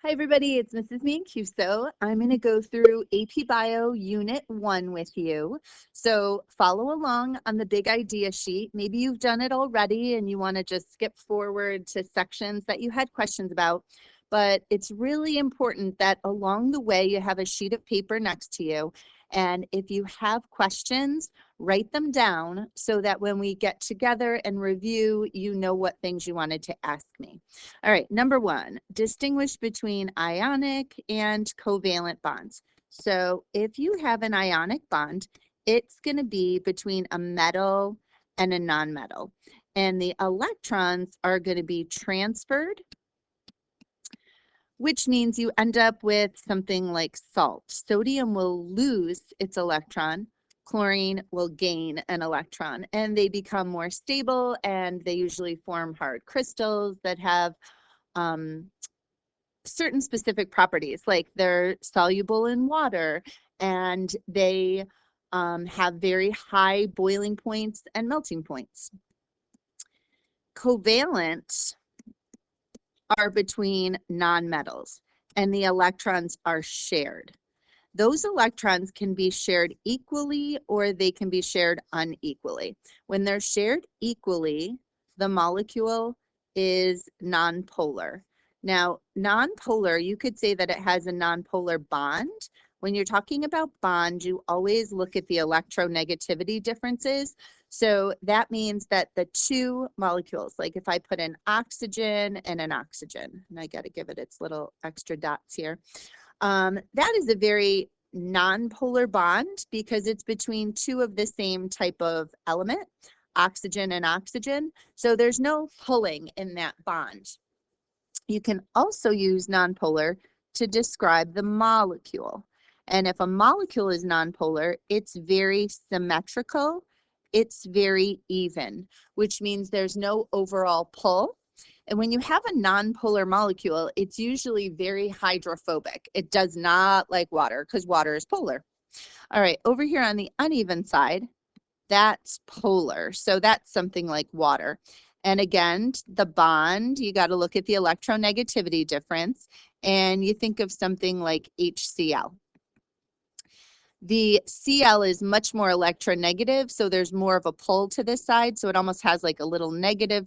Hi everybody, it's Mrs. Mancuso. I'm going to go through AP Bio Unit 1 with you. So follow along on the big idea sheet. Maybe you've done it already and you want to just skip forward to sections that you had questions about. But it's really important that along the way you have a sheet of paper next to you. And if you have questions, write them down so that when we get together and review, you know what things you wanted to ask me. All right, number 1, distinguish between ionic and covalent bonds. So if you have an ionic bond, it's going to be between a metal and a nonmetal. And the electrons are going to be transferred, which means you end up with something like salt. Sodium will lose its electron. Chlorine will gain an electron, and they become more stable, and they usually form hard crystals that have certain specific properties, like they're soluble in water, and they have very high boiling points and melting points. Covalent are between nonmetals, and the electrons are shared. Those electrons can be shared equally or they can be shared unequally. When they're shared equally, the molecule is nonpolar. Now, nonpolar, you could say that it has a nonpolar bond. When you're talking about bond, you always look at the electronegativity differences. So that means that the two molecules, like if I put an oxygen and an oxygen, and I got to give it its little extra dots here, that is a very nonpolar bond because it's between two of the same type of element, oxygen and oxygen. So there's no pulling in that bond. You can also use nonpolar to describe the molecule. And if a molecule is nonpolar, it's very symmetrical, it's very even, which means there's no overall pull. And when you have a nonpolar molecule, it's usually very hydrophobic. It does not like water because water is polar. All right, over here on the uneven side, that's polar. So that's something like water. And again, the bond, you got to look at the electronegativity difference, and you think of something like HCl. The Cl is much more electronegative, so there's more of a pull to this side, so it almost has like a little negative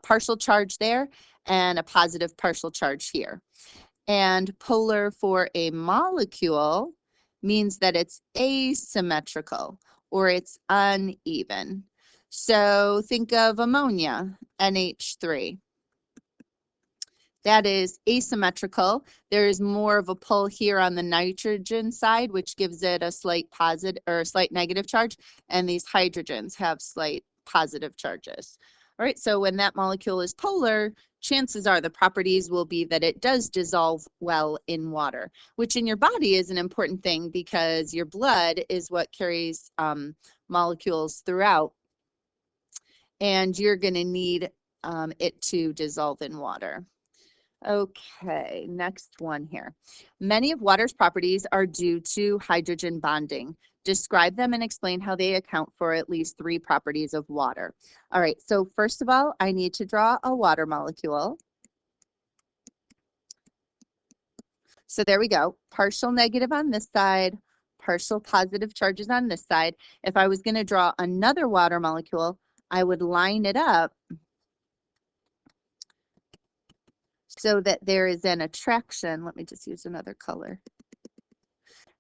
partial charge there and a positive partial charge here. And polar for a molecule means that it's asymmetrical or it's uneven. So think of ammonia, NH3. That is asymmetrical. There is more of a pull here on the nitrogen side, which gives it a slight positive or a slight negative charge, and these hydrogens have slight positive charges. All right, so when that molecule is polar, chances are the properties will be that it does dissolve well in water, which in your body is an important thing because your blood is what carries molecules throughout, and you're going to need it to dissolve in water. Okay, next one here. Many of water's properties are due to hydrogen bonding. Describe them and explain how they account for at least 3 properties of water. All right, so first of all, I need to draw a water molecule. So there we go, partial negative on this side, partial positive charges on this side. If I was going to draw another water molecule, I would line it up so that there is an attraction. Let me just use another color.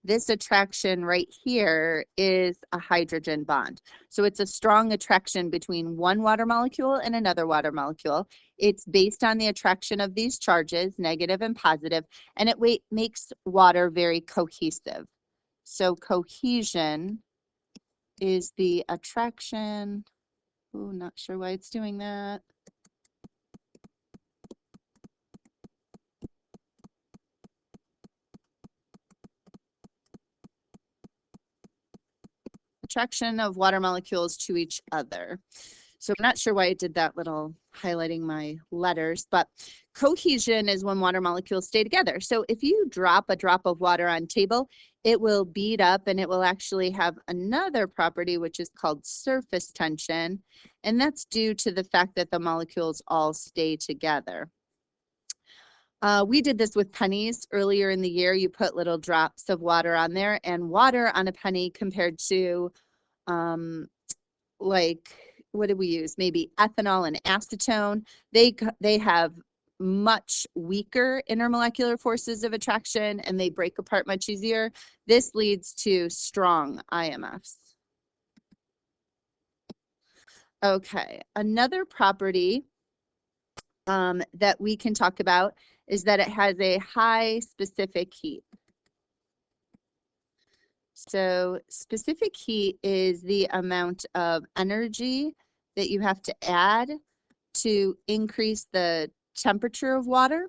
This attraction right here is a hydrogen bond. So it's a strong attraction between one water molecule and another water molecule. It's based on the attraction of these charges, negative and positive, and it makes water very cohesive. So cohesion is the attraction. Oh, not sure why it's doing that. Attraction of water molecules to each other. So I'm not sure why I did that little highlighting my letters, but cohesion is when water molecules stay together. So if you drop a drop of water on table, it will bead up and it will actually have another property which is called surface tension, and that's due to the fact that the molecules all stay together. We did this with pennies earlier in the year. You put little drops of water on there, and water on a penny compared to like, what did we use? Maybe ethanol and acetone. They have much weaker intermolecular forces of attraction, and they break apart much easier. This leads to strong IMFs. Okay, another property that we can talk about is that it has a high specific heat. So specific heat is the amount of energy that you have to add to increase the temperature of water.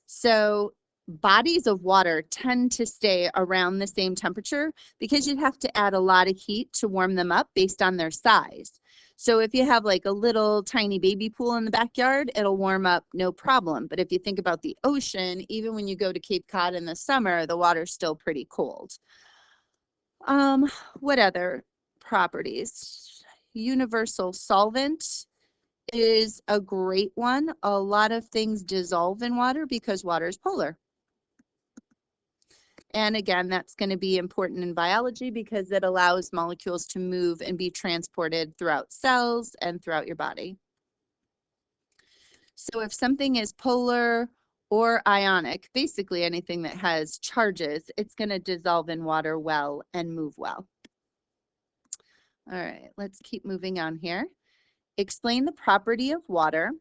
So bodies of water tend to stay around the same temperature because you have to add a lot of heat to warm them up based on their size. So if you have like a little tiny baby pool in the backyard, it'll warm up no problem. But if you think about the ocean, even when you go to Cape Cod in the summer, the water's still pretty cold. What other properties? Universal solvent is a great one. A lot of things dissolve in water because water is polar. And again, that's going to be important in biology because it allows molecules to move and be transported throughout cells and throughout your body. So if something is polar or ionic, basically anything that has charges, it's going to dissolve in water well and move well. All right, let's keep moving on here. Explain the property of water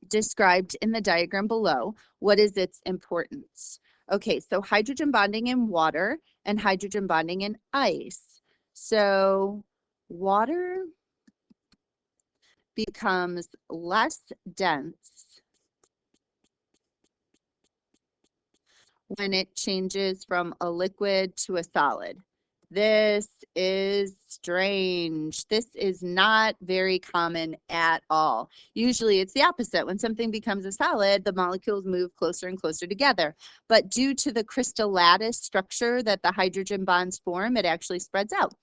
described in the diagram below. What is its importance? Okay, so hydrogen bonding in water and hydrogen bonding in ice. So water becomes less dense when it changes from a liquid to a solid. This is strange. This is not very common at all. Usually it's the opposite. When something becomes a solid, the molecules move closer and closer together. But due to the crystal lattice structure that the hydrogen bonds form, it actually spreads out.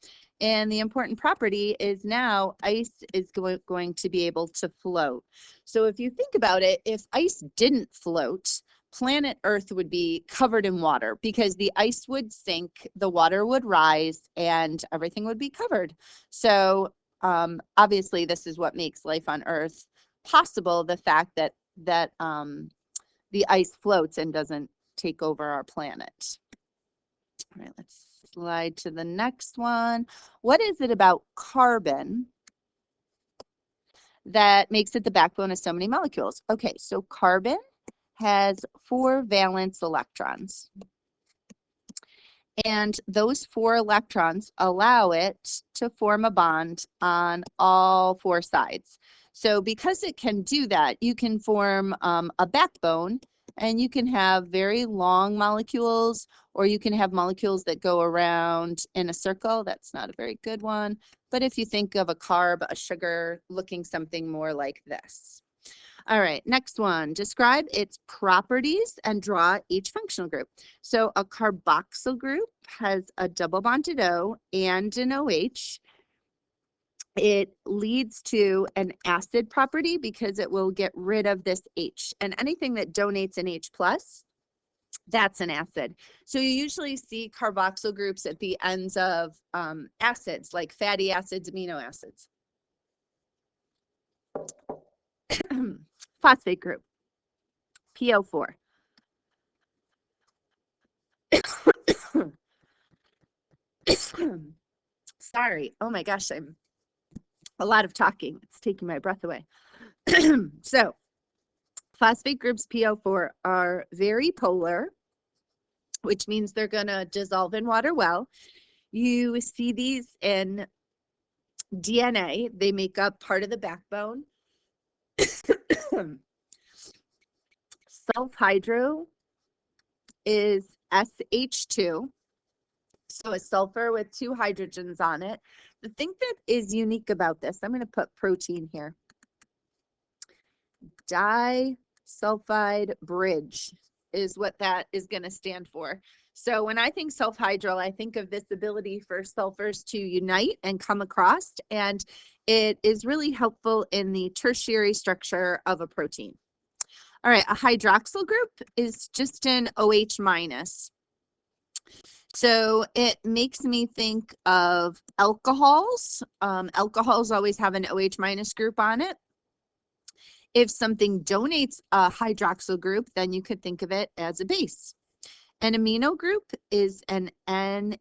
And the important property is now ice is going to be able to float. So if you think about it, if ice didn't float, planet Earth would be covered in water because the ice would sink, the water would rise, and everything would be covered. So obviously this is what makes life on Earth possible, the fact that the ice floats and doesn't take over our planet. All right, let's slide to the next one. What is it about carbon that makes it the backbone of so many molecules? Okay, so carbon has 4 valence electrons. And those 4 electrons allow it to form a bond on all 4 sides. So because it can do that, you can form a backbone, and you can have very long molecules, or you can have molecules that go around in a circle. That's not a very good one. But if you think of a carb, a sugar, looking something more like this. All right, next one. Describe its properties and draw each functional group. So a carboxyl group has a double bonded O and an OH. It leads to an acid property because it will get rid of this H. And anything that donates an H plus, that's an acid. So you usually see carboxyl groups at the ends of acids, like fatty acids, amino acids. Phosphate group, PO4. Sorry. Oh my gosh, I'm a lot of talking. It's taking my breath away. So phosphate groups PO4 are very polar, which means they're going to dissolve in water well. You see these in DNA. They make up part of the backbone. Sulfhydro is SH2. So a sulfur with 2 hydrogens on it. The thing that is unique about this, I'm going to put protein here. Disulfide bridge is what that is going to stand for. So when I think sulfhydryl, I think of this ability for sulfurs to unite and come across, and it is really helpful in the tertiary structure of a protein. All right, a hydroxyl group is just an OH minus. So it makes me think of alcohols. Alcohols always have an OH minus group on it. If something donates a hydroxyl group, then you could think of it as a base. An amino group is an NH3.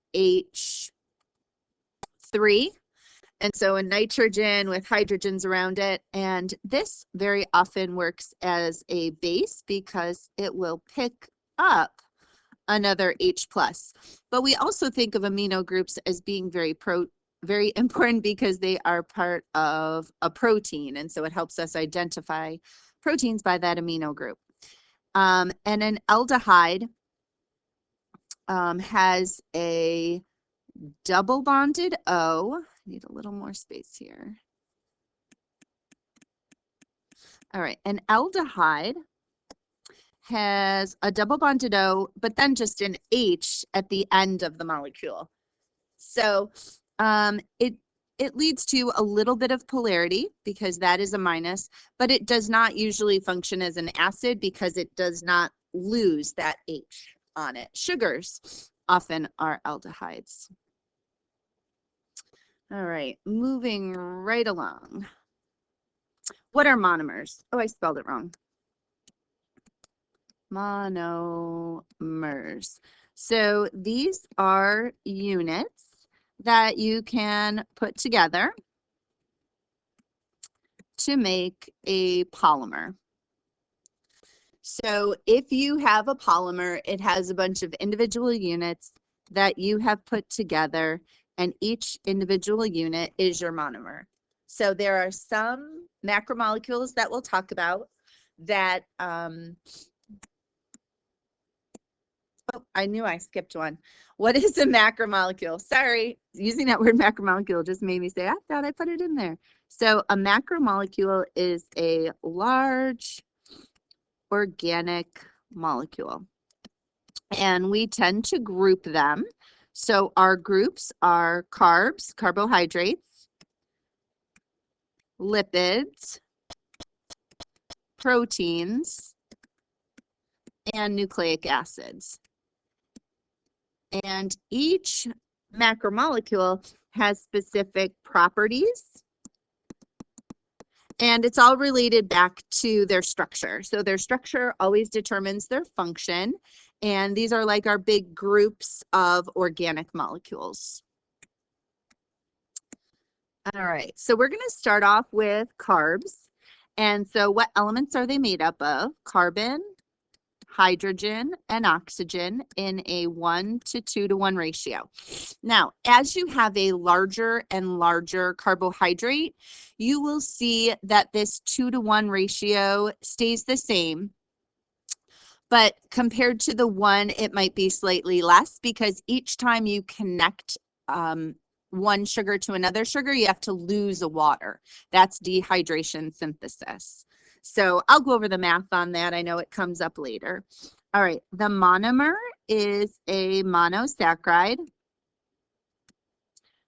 And so a nitrogen with hydrogens around it. And this very often works as a base because it will pick up another H+. But we also think of amino groups as being very important because they are part of a protein. And so it helps us identify proteins by that amino group. And an aldehyde has a double bonded O. Need a little more space here. All right, an aldehyde has a double bonded O, but then just an H at the end of the molecule. So it leads to a little bit of polarity because that is a minus, but it does not usually function as an acid because it does not lose that H on it. Sugars often are aldehydes. All right, moving right along. What are monomers? Oh, I spelled it wrong. Monomers. So these are units that you can put together to make a polymer. So if you have a polymer, it has a bunch of individual units that you have put together, and each individual unit is your monomer. So there are some macromolecules that we'll talk about that, oh, I knew I skipped one. What is a macromolecule? Sorry, using that word macromolecule just made me say, I thought I put it in there. So a macromolecule is a large organic molecule. And we tend to group them. So our groups are carbs, carbohydrates, lipids, proteins, and nucleic acids. And each macromolecule has specific properties, and it's all related back to their structure. So their structure always determines their function, and these are like our big groups of organic molecules. All right, so we're going to start off with carbs. And so what elements are they made up of? Carbon, hydrogen, and oxygen in a 1 to 2 to 1 ratio. Now, as you have a larger and larger carbohydrate, you will see that this 2 to 1 ratio stays the same. But compared to the 1, it might be slightly less because each time you connect one sugar to another sugar, you have to lose a water. That's dehydration synthesis. So I'll go over the math on that. I know it comes up later. All right, the monomer is a monosaccharide,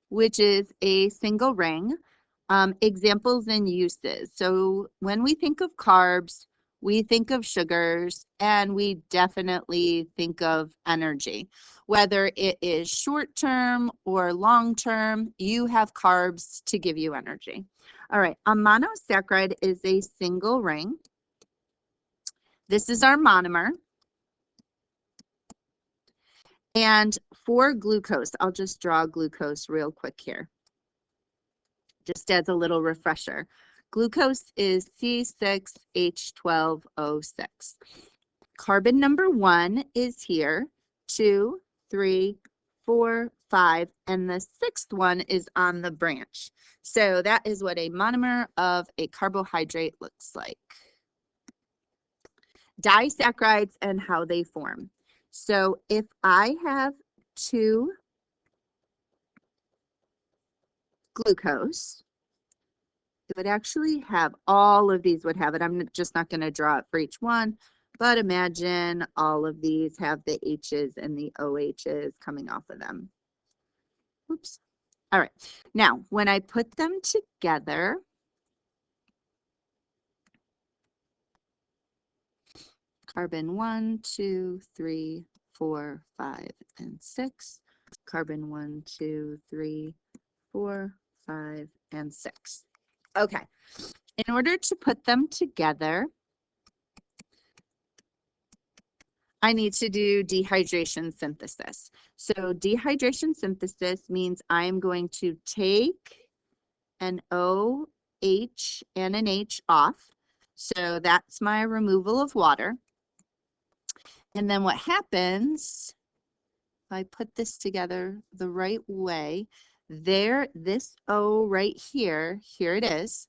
which is a single ring. Examples and uses. So when we think of carbs, we think of sugars, and we definitely think of energy. Whether it is short-term or long-term, you have carbs to give you energy. All right, a monosaccharide is a single ring. This is our monomer. And for glucose, I'll just draw glucose real quick here, just as a little refresher. Glucose is C6H12O6. Carbon number 1 is here, 2, 3, 4, 5, and the 6th one is on the branch. So that is what a monomer of a carbohydrate looks like. Disaccharides and how they form. So if I have 2 glucose, it would actually have all of these would have it. I'm just not going to draw it for each one, but imagine all of these have the H's and the OH's coming off of them. Oops. All right. Now, when I put them together, Carbon 1, 2, 3, 4, 5, and 6. Carbon 1, 2, 3, 4, 5, and 6. Okay, in order to put them together, I need to do dehydration synthesis. So dehydration synthesis means I'm going to take an OH and an H off. So that's my removal of water. And then what happens, if I put this together the right way, this O right here, here it is.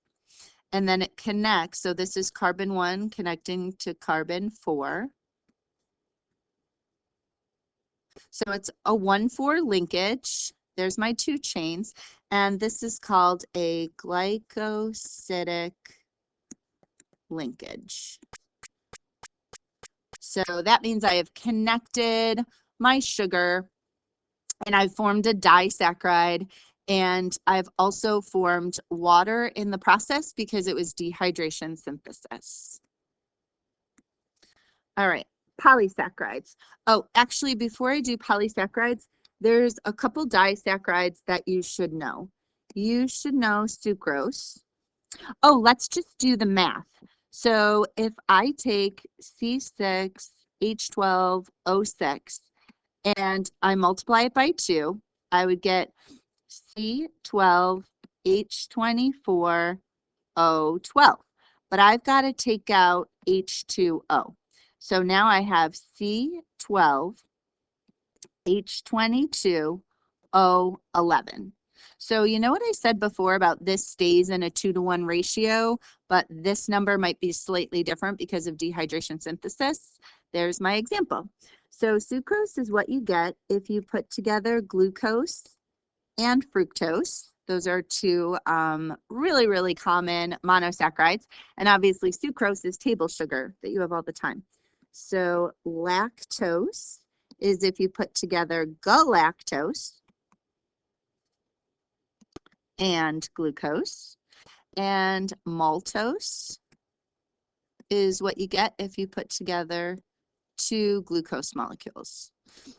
And then it connects. So this is carbon 1 connecting to carbon 4. So it's a 1,4 linkage. There's my 2 chains. And this is called a glycosidic linkage. So that means I have connected my sugar and I've formed a disaccharide, and I've also formed water in the process because it was dehydration synthesis. All right, polysaccharides. Oh, actually, before I do polysaccharides, there's a couple disaccharides that you should know. You should know sucrose. Oh, let's just do the math. So if I take C6H12O6 and I multiply it by 2, I would get C12H24O12. But I've got to take out H2O. So now I have C12H22O11. So you know what I said before about this stays in a 2-to-1 ratio, but this number might be slightly different because of dehydration synthesis? There's my example. So sucrose is what you get if you put together glucose and fructose. Those are 2 really, really common monosaccharides. And obviously sucrose is table sugar that you have all the time. So lactose is if you put together galactose and glucose. And maltose is what you get if you put together 2 glucose molecules.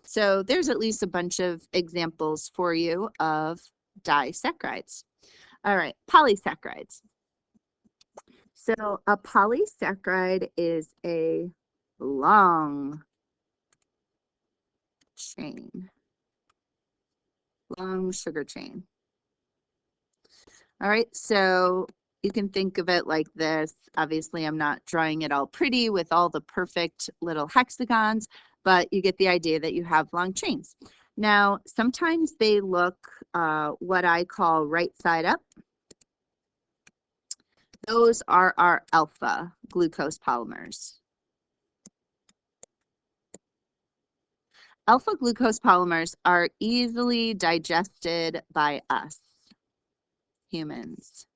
So there's at least a bunch of examples for you of disaccharides. All right, polysaccharides. So a polysaccharide is a long chain, long sugar chain. All right, so you can think of it like this. Obviously, I'm not drawing it all pretty with all the perfect little hexagons, but you get the idea that you have long chains. Now, sometimes they look what I call right side up. Those are our alpha glucose polymers. Alpha glucose polymers are easily digested by us, humans.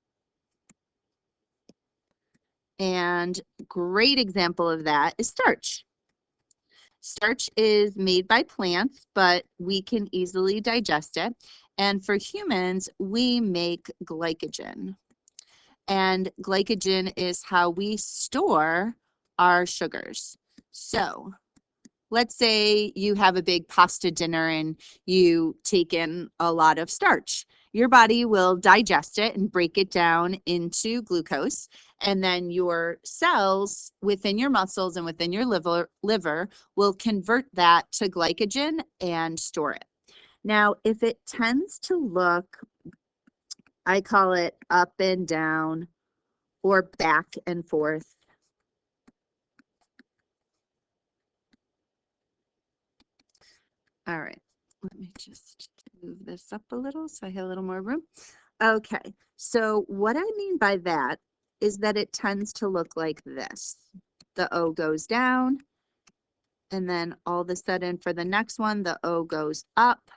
And great example of that is starch. Starch is made by plants, but we can easily digest it. And for humans, we make glycogen. And glycogen is how we store our sugars. So let's say you have a big pasta dinner and you take in a lot of starch. Your body will digest it and break it down into glucose, and then your cells within your muscles and within your liver will convert that to glycogen and store it. Now, if it tends to look, I call it up and down or back and forth, all right, let me just move this up a little so I have a little more room. Okay, so what I mean by that is that it tends to look like this. The O goes down, and then all of a sudden for the next one, the O goes up,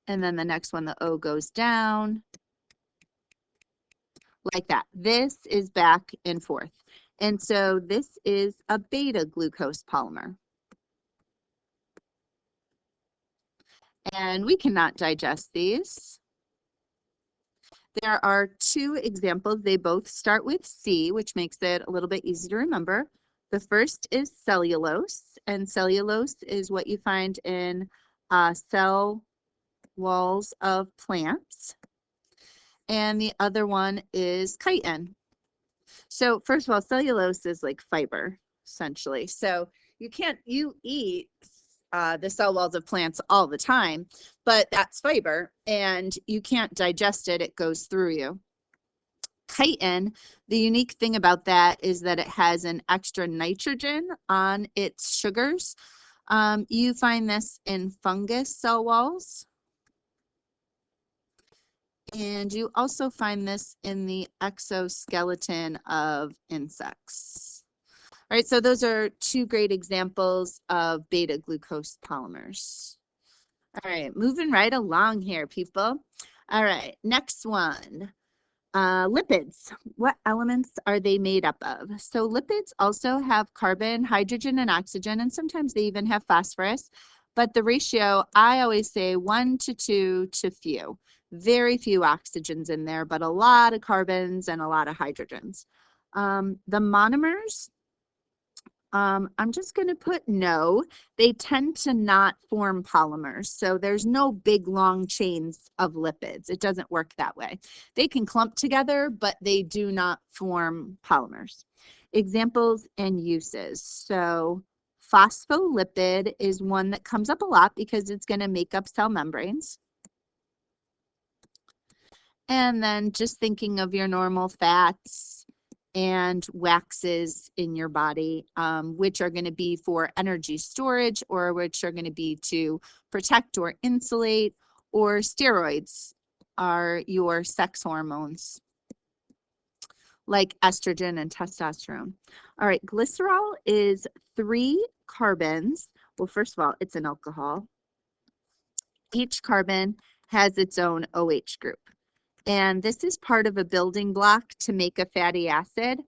and then the next one, the O goes down, like that. This is back and forth. And so this is a beta glucose polymer. And we cannot digest these. There are two examples. They both start with C, which makes it a little bit easy to remember. The first is cellulose, and cellulose is what you find in cell walls of plants. And the other one is chitin. So first of all, cellulose is like fiber, essentially. So you eat the cell walls of plants all the time, but that's fiber and you can't digest it. It goes through you. Chitin, the unique thing about that is that it has an extra nitrogen on its sugars. You find this in fungus cell walls. And you also find this in the exoskeleton of insects. All right, so those are two great examples of beta glucose polymers. All right, moving right along here, people. All right, next one. Lipids. What elements are they made up of? So lipids also have carbon, hydrogen, and oxygen, and sometimes they even have phosphorus. But the ratio, I always say 1 to 2 to few. Very few oxygens in there, but a lot of carbons and a lot of hydrogens. The monomers, I'm just going to put no. They tend to not form polymers. So there's no big long chains of lipids. It doesn't work that way. They can clump together, but they do not form polymers. Examples and uses. So phospholipid is one that comes up a lot because it's going to make up cell membranes. And then just thinking of your normal fats and waxes in your body, which are going to be for energy storage or which are going to be to protect or insulate, or steroids are your sex hormones like estrogen and testosterone. All right, glycerol is 3 carbons. Well, first of all, it's an alcohol. Each carbon has its own OH group. And this is part of a building block to make a fatty acid.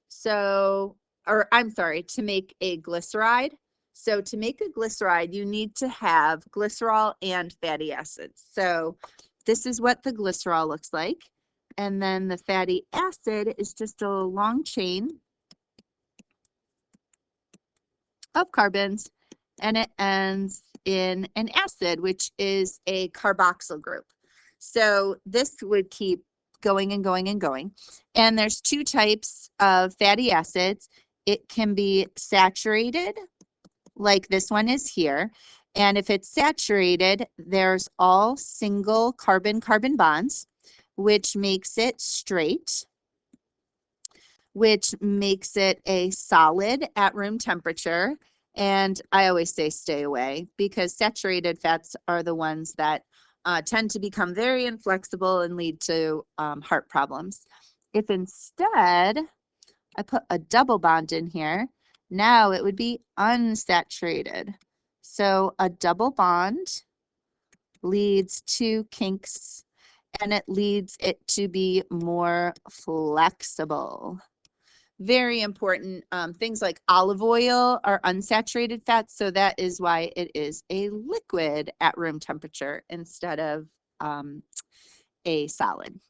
So, or I'm sorry, to make a glyceride. So to make a glyceride, you need to have glycerol and fatty acids. So this is what the glycerol looks like. And then the fatty acid is just a long chain of carbons, and it ends in an acid, which is a carboxyl group. So this would keep going and going and going. And there's 2 types of fatty acids. It can be saturated, like this one is here. And if it's saturated, there's all single carbon-carbon bonds, which makes it straight, which makes it a solid at room temperature. And I always say stay away, because saturated fats are the ones that tend to become very inflexible and lead to heart problems. If instead I put a double bond in here, now it would be unsaturated. So a double bond leads to kinks, and it leads it to be more flexible. Very important. Things like olive oil are unsaturated fats, so that is why it is a liquid at room temperature instead of a solid.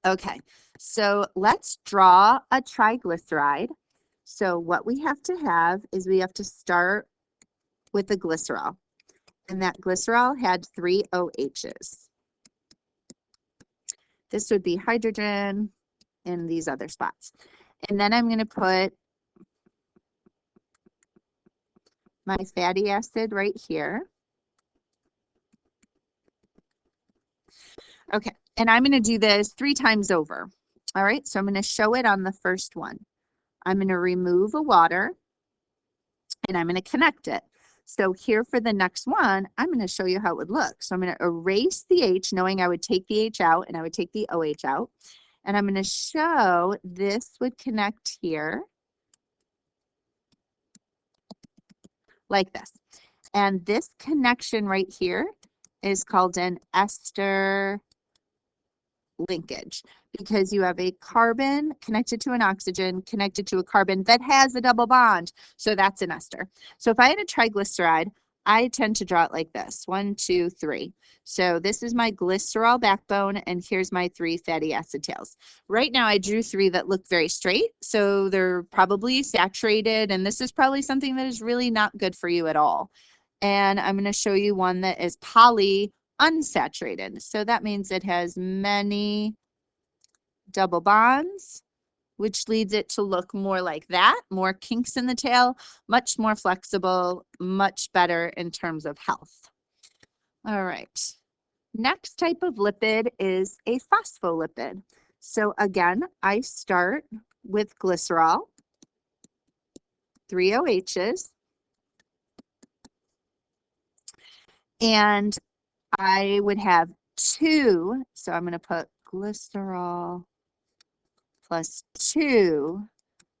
Okay, so let's draw a triglyceride. So what we have to have is we have to start with the glycerol, and that glycerol had 3 OHs. This would be hydrogen in these other spots. And then I'm going to put my fatty acid right here. Okay, and I'm going to do this 3 times over. All right, so I'm going to show it on the first one. I'm going to remove a water, and I'm going to connect it. So here for the next one, I'm going to show you how it would look. So I'm going to erase the H, knowing I would take the H out, and I would take the OH out. And I'm going to show this would connect here like this. And this connection right here is called an ester linkage, because you have a carbon connected to an oxygen connected to a carbon that has a double bond. So that's an ester. So if I had a triglyceride, I tend to draw it like this, 1, 2, 3. So this is my glycerol backbone, and here's my 3 fatty acid tails. Right now I drew 3 that look very straight, so they're probably saturated, and this is probably something that is really not good for you at all. And I'm going to show you one that is poly unsaturated. So that means it has many double bonds, which leads it to look more like that, more kinks in the tail, much more flexible, much better in terms of health. All right. Next type of lipid is a phospholipid. So again, I start with glycerol, 3 OHs, and I would have 2, so I'm going to put glycerol plus 2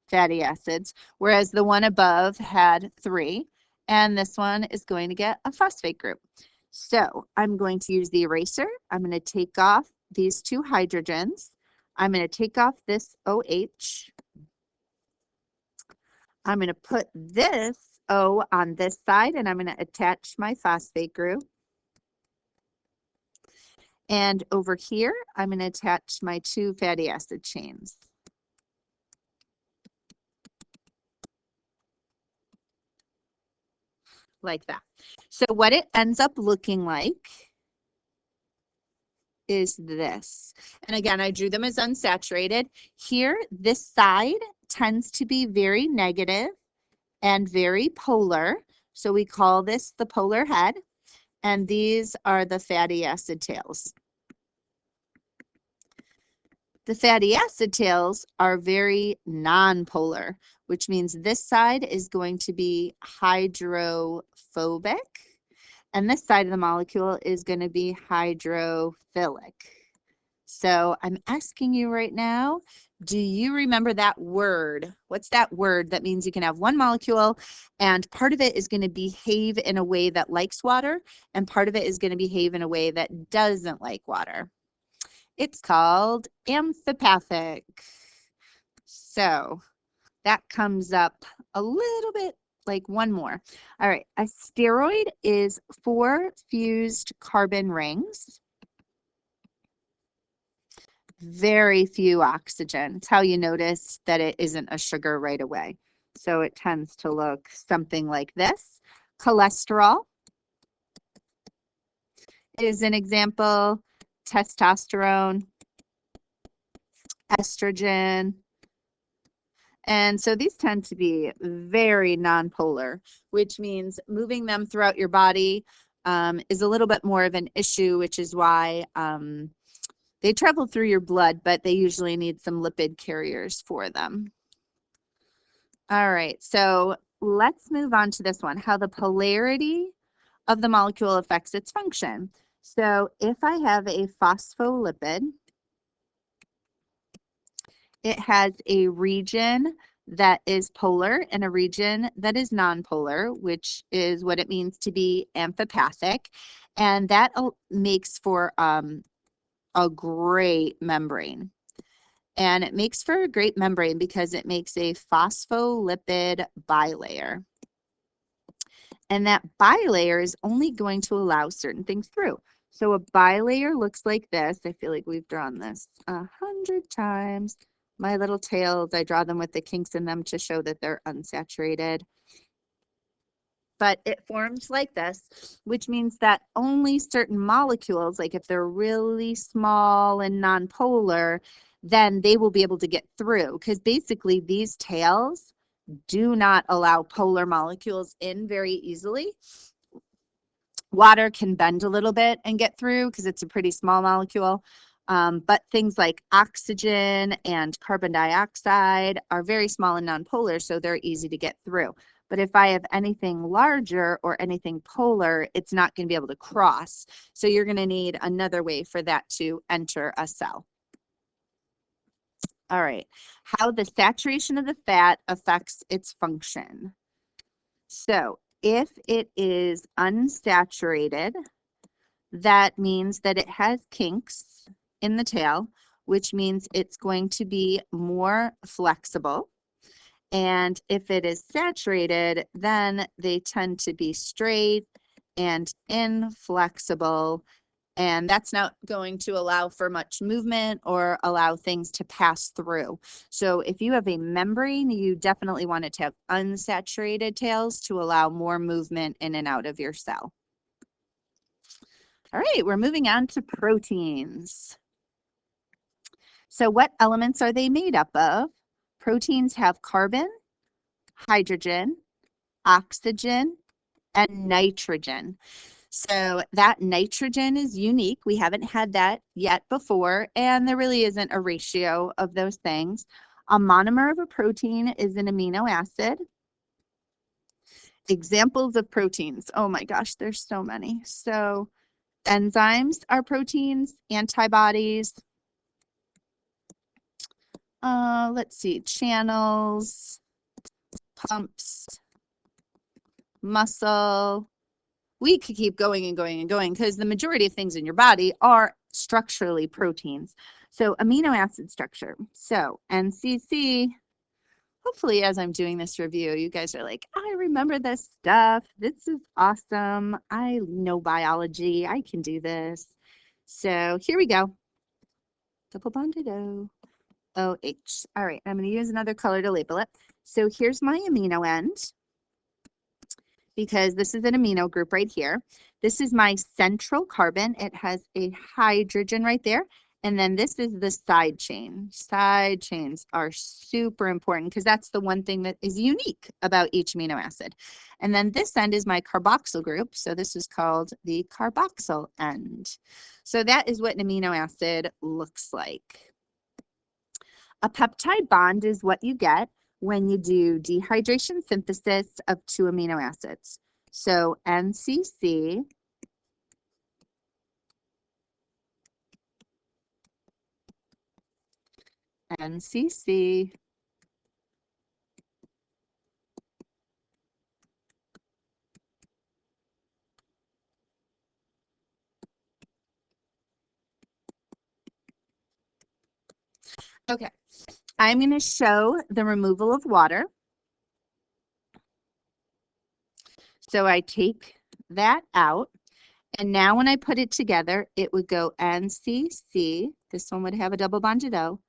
fatty acids, whereas the one above had 3, and this one is going to get a phosphate group. So I'm going to use the eraser. I'm going to take off these 2 hydrogens. I'm going to take off this OH. I'm going to put this O on this side, and I'm going to attach my phosphate group. And over here, I'm going to attach my 2 fatty acid chains. Like that. So what it ends up looking like is this. And again, I drew them as unsaturated. Here, this side tends to be very negative and very polar. So we call this the polar head. And these are the fatty acid tails. The fatty acid tails are very nonpolar, which means this side is going to be hydrophobic, and this side of the molecule is going to be hydrophilic. So I'm asking you right now, do you remember that word? What's that word that means you can have one molecule and part of it is going to behave in a way that likes water and part of it is going to behave in a way that doesn't like water? It's called amphipathic. So that comes up a little bit like one more. All right, a steroid is 4 fused carbon rings. Very few oxygen. It's how you notice that it isn't a sugar right away. So it tends to look something like this. Cholesterol is an example. Testosterone, estrogen. And so these tend to be very nonpolar, which means moving them throughout your body is a little bit more of an issue, which is why they travel through your blood, but they usually need some lipid carriers for them. All right, so let's move on to this one, how the polarity of the molecule affects its function. So if I have a phospholipid, it has a region that is polar and a region that is nonpolar, which is what it means to be amphipathic. And that makes for a great membrane. And it makes for a great membrane because it makes a phospholipid bilayer. And that bilayer is only going to allow certain things through. So a bilayer looks like this. I feel like we've drawn this 100 times. My little tails, I draw them with the kinks in them to show that they're unsaturated. But it forms like this, which means that only certain molecules, like if they're really small and nonpolar, then they will be able to get through. Because basically these tails do not allow polar molecules in very easily. Water can bend a little bit and get through because it's a pretty small molecule. But things like oxygen and carbon dioxide are very small and nonpolar, so they're easy to get through. But if I have anything larger or anything polar, it's not going to be able to cross. So you're going to need another way for that to enter a cell. All right, how the saturation of the fat affects its function. So if it is unsaturated, that means that it has kinks in the tail, which means it's going to be more flexible. And if it is saturated, then they tend to be straight and inflexible. And that's not going to allow for much movement or allow things to pass through. So if you have a membrane, you definitely want it to have unsaturated tails to allow more movement in and out of your cell. All right, we're moving on to proteins. So what elements are they made up of? Proteins have carbon, hydrogen, oxygen, and nitrogen. So that nitrogen is unique. We haven't had that yet before, and there really isn't a ratio of those things. A monomer of a protein is an amino acid. Examples of proteins. Oh my gosh, there's so many. So enzymes are proteins, antibodies. Let's see, channels, pumps, muscle. We could keep going and going and going because the majority of things in your body are structurally proteins. So amino acid structure. So NCC, hopefully as I'm doing this review, you guys are like, I remember this stuff. This is awesome. I know biology. I can do this. So here we go. Double bonded O. OH. All right, I'm going to use another color to label it. So here's my amino end, because this is an amino group right here. This is my central carbon. It has a hydrogen right there. And then this is the side chain. Side chains are super important because that's the one thing that is unique about each amino acid. And then this end is my carboxyl group. So this is called the carboxyl end. So that is what an amino acid looks like. A peptide bond is what you get when you do dehydration synthesis of two amino acids. So NCC NCC Okay, I'm going to show the removal of water. So I take that out, and now when I put it together, it would go NCC. This one would have a double bonded O.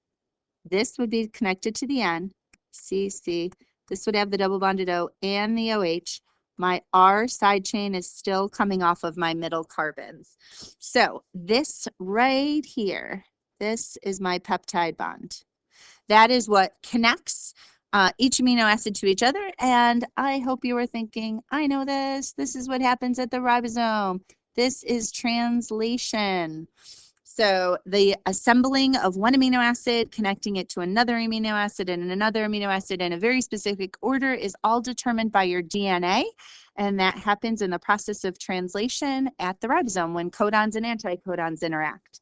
This would be connected to the N, CC. This would have the double bonded O and the OH. My R side chain is still coming off of my middle carbons. So this right here, this is my peptide bond. That is what connects each amino acid to each other. And I hope you were thinking, I know this. This is what happens at the ribosome. This is translation. So the assembling of one amino acid, connecting it to another amino acid and another amino acid in a very specific order is all determined by your DNA. And that happens in the process of translation at the ribosome when codons and anticodons interact.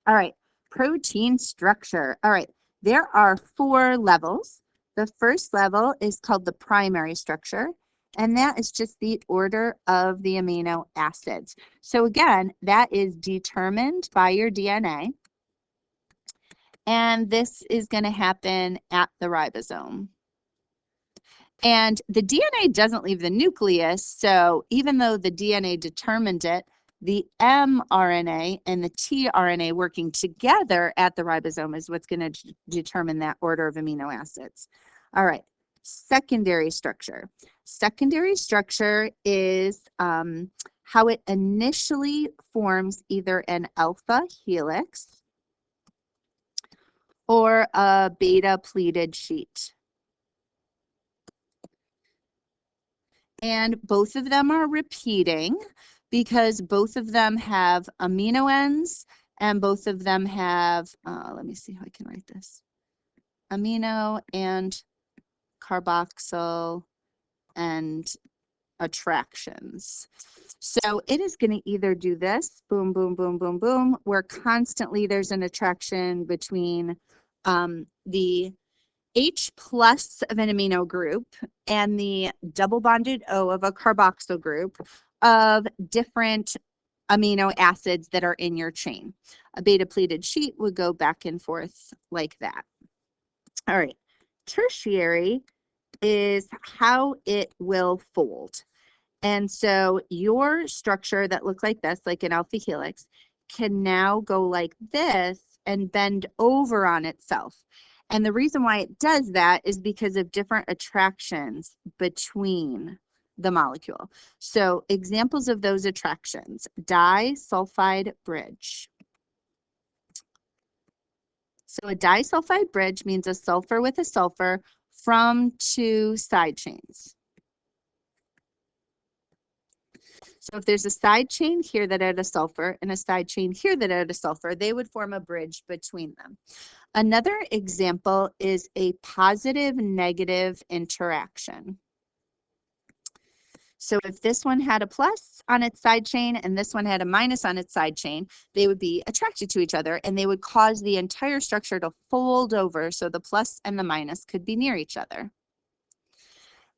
All right, protein structure. All right, there are 4 levels. The first level is called the primary structure, and that is just the order of the amino acids. So again, that is determined by your DNA, and this is going to happen at the ribosome. And the DNA doesn't leave the nucleus, so even though the DNA determined it, the mRNA and the tRNA working together at the ribosome is what's going to determine that order of amino acids. All right, secondary structure. Secondary structure is how it initially forms either an alpha helix or a beta pleated sheet. And both of them are repeating because both of them have amino ends and both of them have, let me see how I can write this, amino and carboxyl and attractions. So it is going to either do this, boom, boom, boom, boom, boom, where constantly there's an attraction between the H plus of an amino group and the double bonded O of a carboxyl group of different amino acids that are in your chain. A beta pleated sheet would go back and forth like that. All right, tertiary is how it will fold. And so your structure that looks like this, like an alpha helix, can now go like this and bend over on itself. And the reason why it does that is because of different attractions between the molecule. So examples of those attractions: disulfide bridge. So a disulfide bridge means a sulfur with a sulfur from two side chains. So if there's a side chain here that had a sulfur and a side chain here that had a sulfur, they would form a bridge between them. Another example is a positive-negative interaction. So if this one had a plus on its side chain and this one had a minus on its side chain, they would be attracted to each other and they would cause the entire structure to fold over so the plus and the minus could be near each other.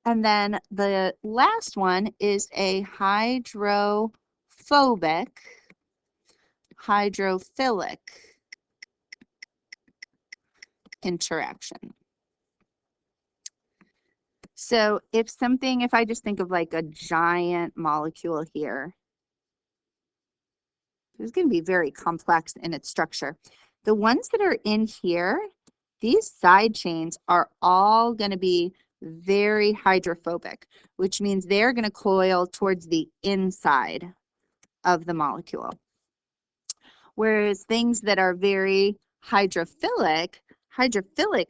And then the last one is a hydrophilic interaction. So if I just think of like a giant molecule here, it's going to be very complex in its structure. The ones that are in here, these side chains are all going to be very hydrophobic, which means they're going to coil towards the inside of the molecule. Whereas things that are very hydrophilic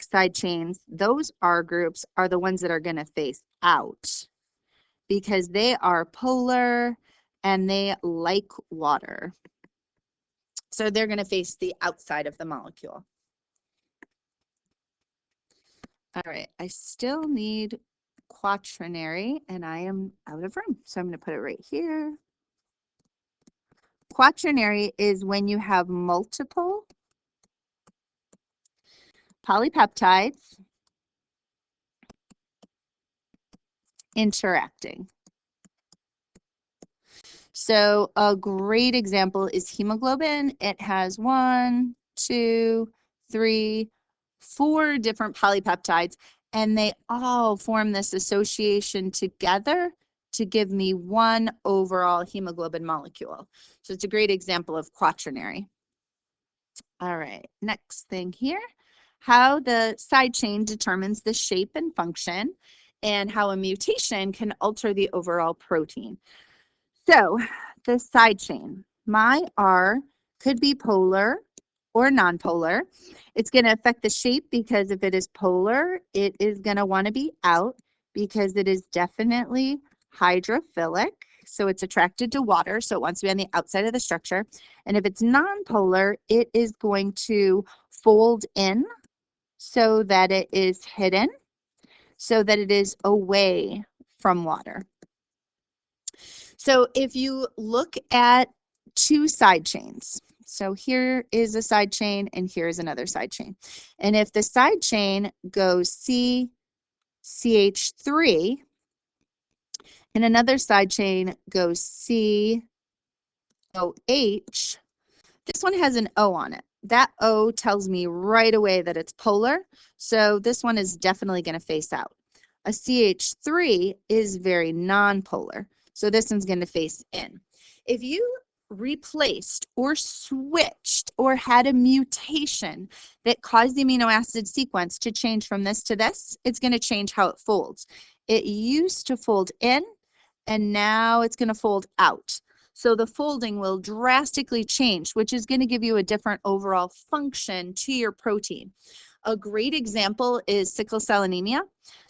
side chains, those R groups are the ones that are going to face out because they are polar and they like water. So they're going to face the outside of the molecule. All right, I still need quaternary and I am out of room. So I'm going to put it right here. Quaternary is when you have multiple polypeptides interacting. So a great example is hemoglobin. It has 1, 2, 3, 4 different polypeptides, and they all form this association together to give me one overall hemoglobin molecule. So it's a great example of quaternary. All right, next thing here, how the side chain determines the shape and function and how a mutation can alter the overall protein. So the side chain, my R could be polar or nonpolar. It's going to affect the shape because if it is polar, it is going to want to be out because it is definitely hydrophilic. So it's attracted to water, so it wants to be on the outside of the structure. And if it's nonpolar, it is going to fold in so that it is hidden, so that it is away from water. So if you look at two side chains, so here is a side chain and here is another side chain. And if the side chain goes CH3 and another side chain goes COH, this one has an O on it. That O tells me right away that it's polar. So this one is definitely going to face out. A CH3 is very nonpolar. So this one's going to face in. If you replaced or switched or had a mutation that caused the amino acid sequence to change from this to this, it's going to change how it folds. It used to fold in and now it's going to fold out. So the folding will drastically change, which is going to give you a different overall function to your protein. A great example is sickle cell anemia.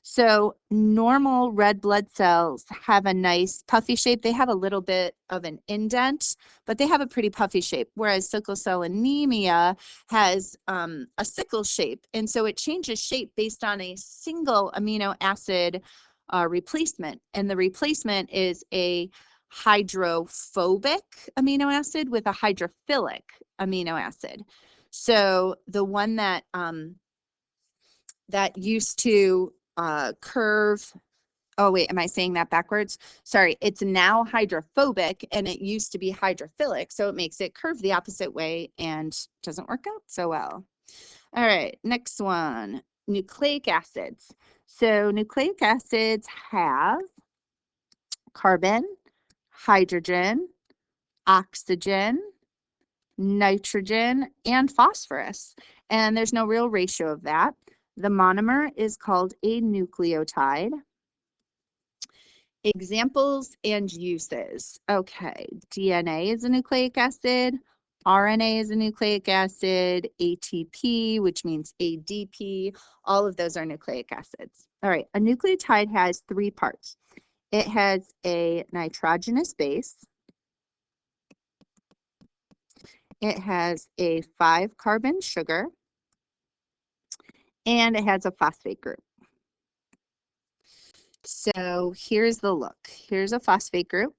So normal red blood cells have a nice puffy shape. They have a little bit of an indent, but they have a pretty puffy shape, whereas sickle cell anemia has a sickle shape. And so it changes shape based on a single amino acid replacement. And the replacement is a hydrophobic amino acid with a hydrophilic amino acid. So the one that that used to curve, oh wait, am I saying that backwards? Sorry, it's now hydrophobic and it used to be hydrophilic, so it makes it curve the opposite way and doesn't work out so well. All right, next one, nucleic acids. So nucleic acids have carbon, hydrogen, oxygen, nitrogen, and phosphorus. And there's no real ratio of that. The monomer is called a nucleotide. Examples and uses. Okay, DNA is a nucleic acid, RNA is a nucleic acid, ATP, which means ADP, all of those are nucleic acids. All right, a nucleotide has three parts. It has a nitrogenous base, it has a 5-carbon sugar, and it has a phosphate group. So here's the look. Here's a phosphate group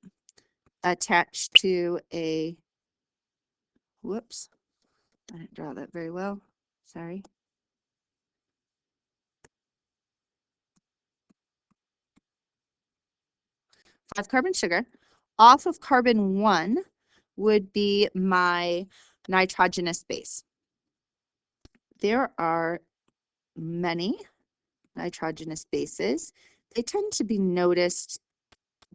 attached to a, whoops, I didn't draw that very well, sorry. Five-carbon sugar. Off of carbon 1 would be my nitrogenous base. There are many nitrogenous bases. They tend to be noticed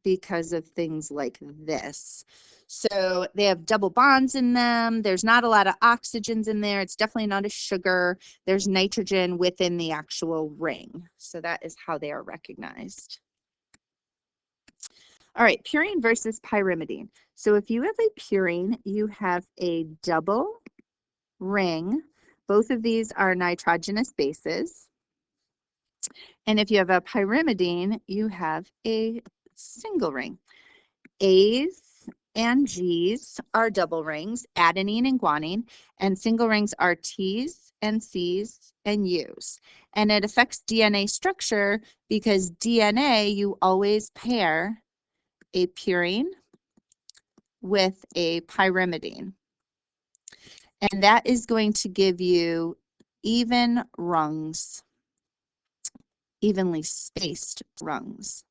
because of things like this. So they have double bonds in them. There's not a lot of oxygens in there. It's definitely not a sugar. There's nitrogen within the actual ring. So that is how they are recognized. All right, purine versus pyrimidine. So if you have a purine, you have a double ring. Both of these are nitrogenous bases. And if you have a pyrimidine, you have a single ring. A's and G's are double rings, adenine and guanine, and single rings are T's and C's and U's. And it affects DNA structure because DNA, you always pair a purine with a pyrimidine. And that is going to give you even rungs, evenly spaced rungs.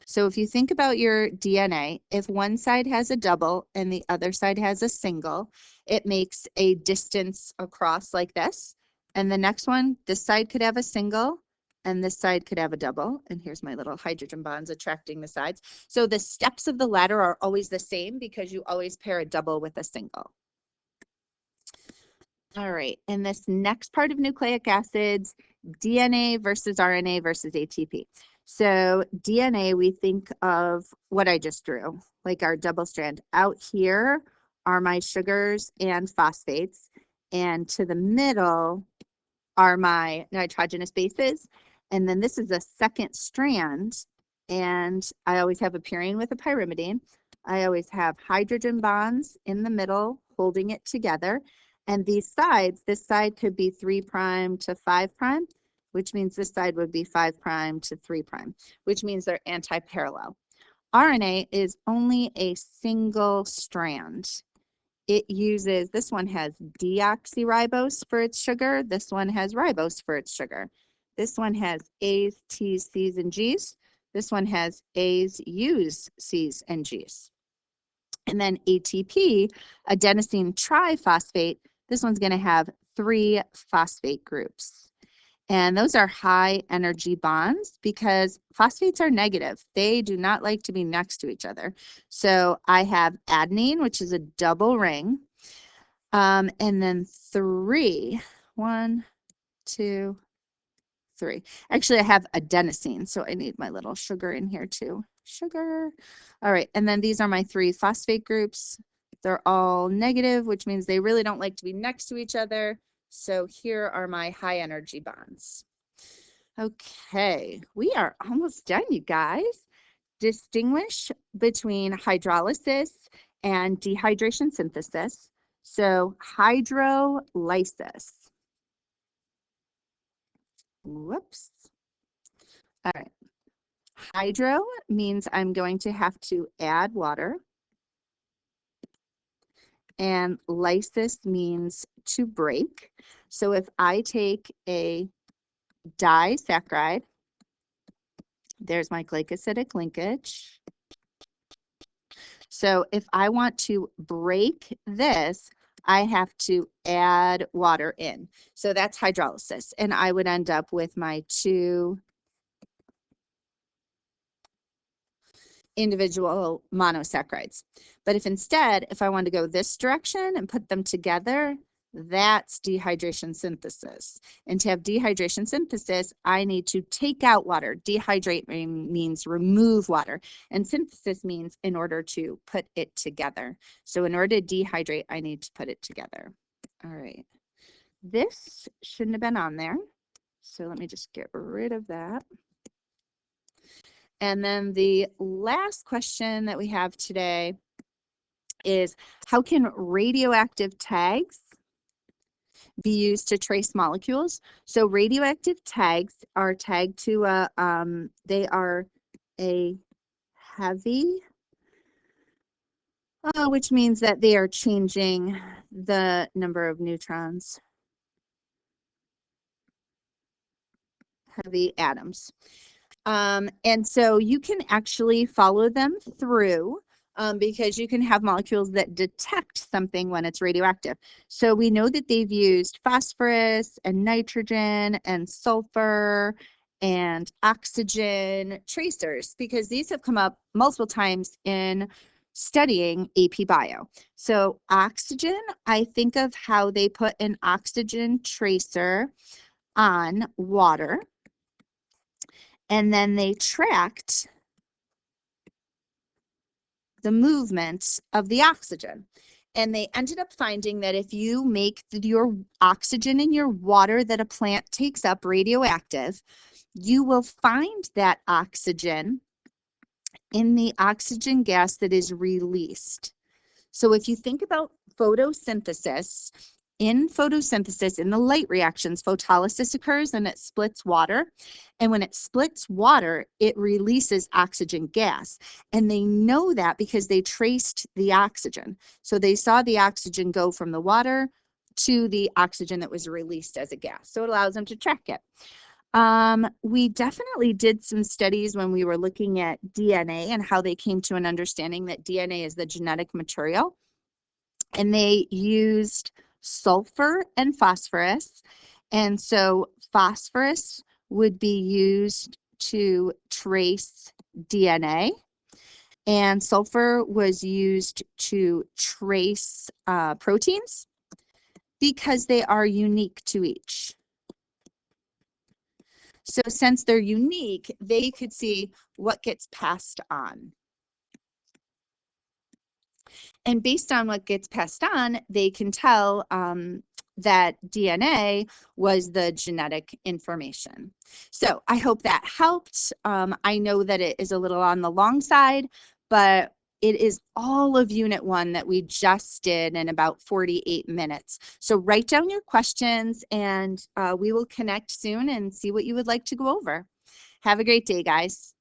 So if you think about your DNA, if one side has a double and the other side has a single, it makes a distance across like this. And the next one, this side could have a single and this side could have a double. And here's my little hydrogen bonds attracting the sides. So the steps of the ladder are always the same because you always pair a double with a single. All right, and this next part of nucleic acids, DNA versus RNA versus ATP. So DNA, we think of what I just drew, like our double strand. Out here are my sugars and phosphates, and to the middle are my nitrogenous bases. And then this is a second strand, and I always have a purine with a pyrimidine. I always have hydrogen bonds in the middle holding it together. And these sides, this side could be 3' to 5', which means this side would be 5' to 3', which means they're anti-parallel. RNA is only a single strand. It uses, this one has deoxyribose for its sugar. This one has ribose for its sugar. This one has A's, T's, C's, and G's. This one has A's, U's, C's, and G's. And then ATP, adenosine triphosphate, this one's going to have 3 phosphate groups. And those are high energy bonds because phosphates are negative. They do not like to be next to each other. So I have adenine, which is a double ring. And then 3, 1, 2, 3. Actually, I have adenosine, so I need my little sugar in here too. Sugar. All right, and then these are my 3 phosphate groups. They're all negative, which means they really don't like to be next to each other. So here are my high energy bonds. Okay, we are almost done, you guys. Distinguish between hydrolysis and dehydration synthesis. So hydrolysis. Whoops. All right. Hydro means I'm going to have to add water. And lysis means to break. So if I take a disaccharide, there's my glycosidic linkage. So if I want to break this, I have to add water in. So that's hydrolysis. And I would end up with my 2 individual monosaccharides. But if instead, if I want to go this direction and put them together, that's dehydration synthesis. And to have dehydration synthesis, I need to take out water. Dehydrate means remove water. And synthesis means in order to put it together. So in order to dehydrate, I need to put it together. All right. This shouldn't have been on there. So let me just get rid of that. And then the last question that we have today is, how can radioactive tags be used to trace molecules? So radioactive tags are tagged to they are a heavy, which means that they are changing the number of neutrons. Heavy atoms. And so you can actually follow them through because you can have molecules that detect something when it's radioactive. So we know that they've used phosphorus and nitrogen and sulfur and oxygen tracers because these have come up multiple times in studying AP Bio. So oxygen, I think of how they put an oxygen tracer on water, and then they tracked the movement of the oxygen. And they ended up finding that if you make your oxygen in your water that a plant takes up radioactive, you will find that oxygen in the oxygen gas that is released. So if you think about photosynthesis, in photosynthesis, in the light reactions, photolysis occurs and it splits water. And when it splits water, it releases oxygen gas. And they know that because they traced the oxygen. So they saw the oxygen go from the water to the oxygen that was released as a gas. So it allows them to track it. We definitely did some studies when we were looking at DNA and how they came to an understanding that DNA is the genetic material. And they used sulfur and phosphorus. And so phosphorus would be used to trace DNA, and sulfur was used to trace proteins because they are unique to each. So since they're unique, they could see what gets passed on. And based on what gets passed on, they can tell that DNA was the genetic information. So I hope that helped. I know that it is a little on the long side, but it is all of Unit 1 that we just did in about 48 minutes. So write down your questions and we will connect soon and see what you would like to go over. Have a great day, guys.